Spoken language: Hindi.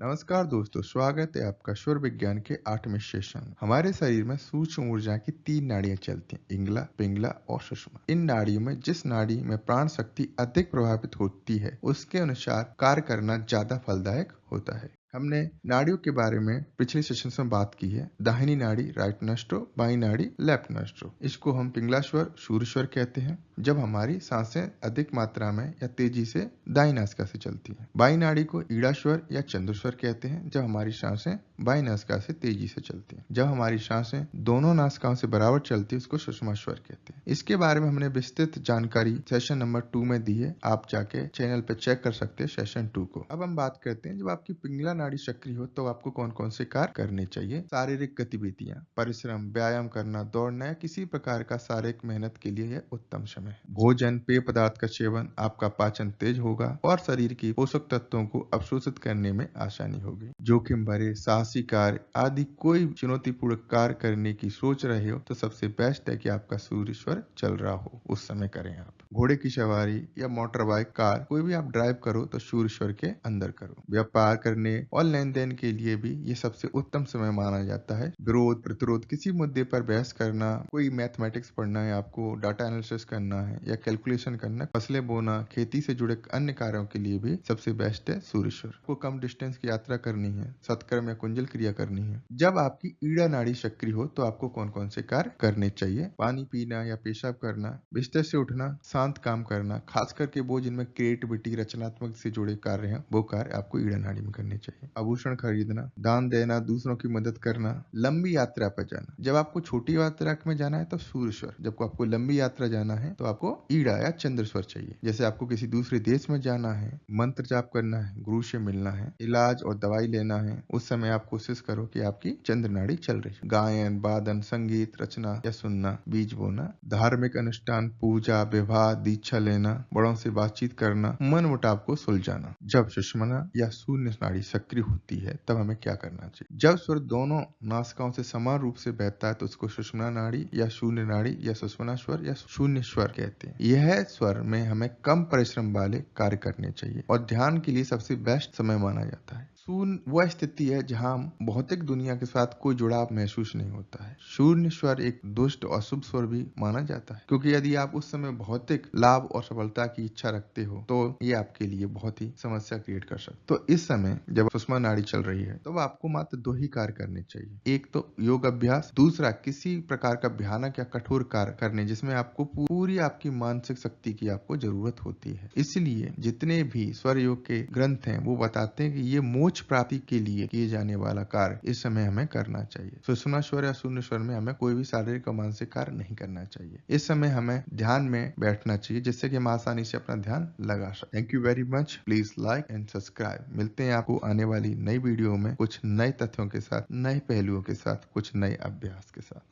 नमस्कार दोस्तों, स्वागत है आपका स्वर विज्ञान के 8वें सेशन में। हमारे शरीर में सूक्ष्म ऊर्जा की 3 नाड़ियां चलती हैं, इंगला, पिंगला और सुषुम्ना। इन नाड़ियों में जिस नाड़ी में प्राण शक्ति अधिक प्रभावित होती है, उसके अनुसार कार्य करना ज्यादा फलदायक होता है। हमने नाड़ियों के बारे में पिछले सेशन में बात की है। दाहिनी नाड़ी राइट नॉस्ट्रो, बाईं नाड़ी लेफ्ट नॉस्ट्रो। इसको हम पिंगला स्वर, शूर स्वर कहते हैं, जब हमारी सांसें अधिक मात्रा में या तेजी से दाईं नासिका से चलती हैं। बाईं नाड़ी को ईड़ा स्वर या चंद्र स्वर कहते हैं, जब हमारी सांसें बाईं नासिका से तेजी से चलती हैं। जब हमारी सांसें दोनों नासिकाओं से बराबर चलती है, उसको सुषुम्ना स्वर कहते हैं। इसके बारे में हमने विस्तृत जानकारी सेशन नंबर 2 में दी है। आप जाके चैनल पे चेक कर सकते हैं सेशन 2 को। अब हम बात करते हैं, जब आपकी पिंगला नाड़ी सक्रिय हो तो आपको कौन कौन से कार्य करने चाहिए। शारीरिक गतिविधियां, परिश्रम, व्यायाम करना, दौड़ना या किसी प्रकार का शारीरिक मेहनत के लिए यह उत्तम समय है। भोजन, पेय पदार्थ का सेवन, आपका पाचन तेज होगा और शरीर की पोषक तत्वों को अवशोषित करने में आसानी होगी। जोखिम भरे साहसी कार्य आदि कोई चुनौतीपूर्ण कार्य करने की सोच रहे हो तो सबसे बेस्ट है कि आपका सूर्य स्वर चल रहा हो, उस समय करें आप। घोड़े की सवारी या मोटर बाइक, कार कोई भी आप ड्राइव करो तो सूर्य स्वर के अंदर करो। व्यापार करने और लेन देन के लिए भी ये सबसे उत्तम समय माना जाता है। विरोध प्रतिरोध, किसी मुद्दे पर बहस करना, कोई मैथमेटिक्स पढ़ना है, आपको डाटा एनालिसिस करना है या कैलकुलेशन करना, फसलें बोना, खेती से जुड़े अन्य कार्यों के लिए भी सबसे बेस्ट है सूर्य स्वर। को कम डिस्टेंस की यात्रा करनी है, सत्कर्म या कुंजल क्रिया करनी है। जब आपकी ईड़ा नाड़ी सक्रिय हो तो आपको कौन कौन से कार्य करने चाहिए। पानी पीना या पेशाब करना, बिस्तर से उठना, शांत काम करना, खास करके वो जिनमें क्रिएटिविटी, रचनात्मक से जुड़े कार्य हैं, वो कार्य आपको ईड़ा नाड़ी में करने चाहिए। आभूषण खरीदना, दान देना, दूसरों की मदद करना, लंबी यात्रा पर जाना। जब आपको छोटी यात्रा में जाना है तो सूर्य स्वर, जब आपको लंबी यात्रा जाना है तो आपको ईड़ा या चंद्र स्वर चाहिए। जैसे आपको किसी दूसरे देश में जाना है, मंत्र जाप करना है, गुरु से मिलना है, इलाज और दवाई लेना है, उस समय आप कोशिश करो कि आपकी चंद्र नाड़ी चल रही है। गायन, वादन, संगीत, रचना या सुनना, बीज बोना, धार्मिक अनुष्ठान, पूजा, विवाह, दीक्षा लेना, बड़ों से बातचीत करना, मन मुटाव को सुलझाना। जब सुषुम्ना या शून्य नाड़ी सक्रिय होती है तब हमें क्या करना चाहिए। जब स्वर दोनों नासिकाओं से समान रूप से बहता है तो उसको सुषुम्ना नाड़ी या शून्य नाड़ी या सुषुम्ना स्वर या शून्य स्वर कहते हैं। यह स्वर में हमें कम परिश्रम वाले कार्य करने चाहिए और ध्यान के लिए सबसे बेस्ट समय माना जाता है। शून्य वह स्थिति है जहां भौतिक दुनिया के साथ कोई जुड़ाव महसूस नहीं होता है। शून्य स्वर एक दुष्ट और शुभ स्वर भी माना जाता है, क्योंकि यदि आप उस समय भौतिक लाभ और सफलता की इच्छा रखते हो तो ये आपके लिए बहुत ही समस्या क्रिएट कर सकते। तो इस समय जब सुषुम्ना नाड़ी चल रही है तो आपको मात्र 2 ही कार्य करने चाहिए। एक तो योग अभ्यास, दूसरा किसी प्रकार का भयानक या कठोर कार्य करने जिसमें आपको पूरी आपकी मानसिक शक्ति की आपको जरूरत होती है। इसलिए जितने भी स्वर योग के ग्रंथ हैं वो बताते हैं कि ये मोक्ष प्राप्ति के लिए किए जाने वाला कार्य इस समय हमें करना चाहिए। सुषुम्ना स्वर या शून्य स्वर में हमें कोई भी शारीरिक और मानसिक कार्य नहीं करना चाहिए। इस समय हमें ध्यान में बैठना चाहिए, जिससे कि हम आसानी से अपना ध्यान लगा सकें। Thank you very much. Please like and subscribe. मिलते हैं आपको आने वाली नई वीडियो में कुछ नए तथ्यों के साथ, नए पहलुओं के साथ, कुछ नए अभ्यास के साथ।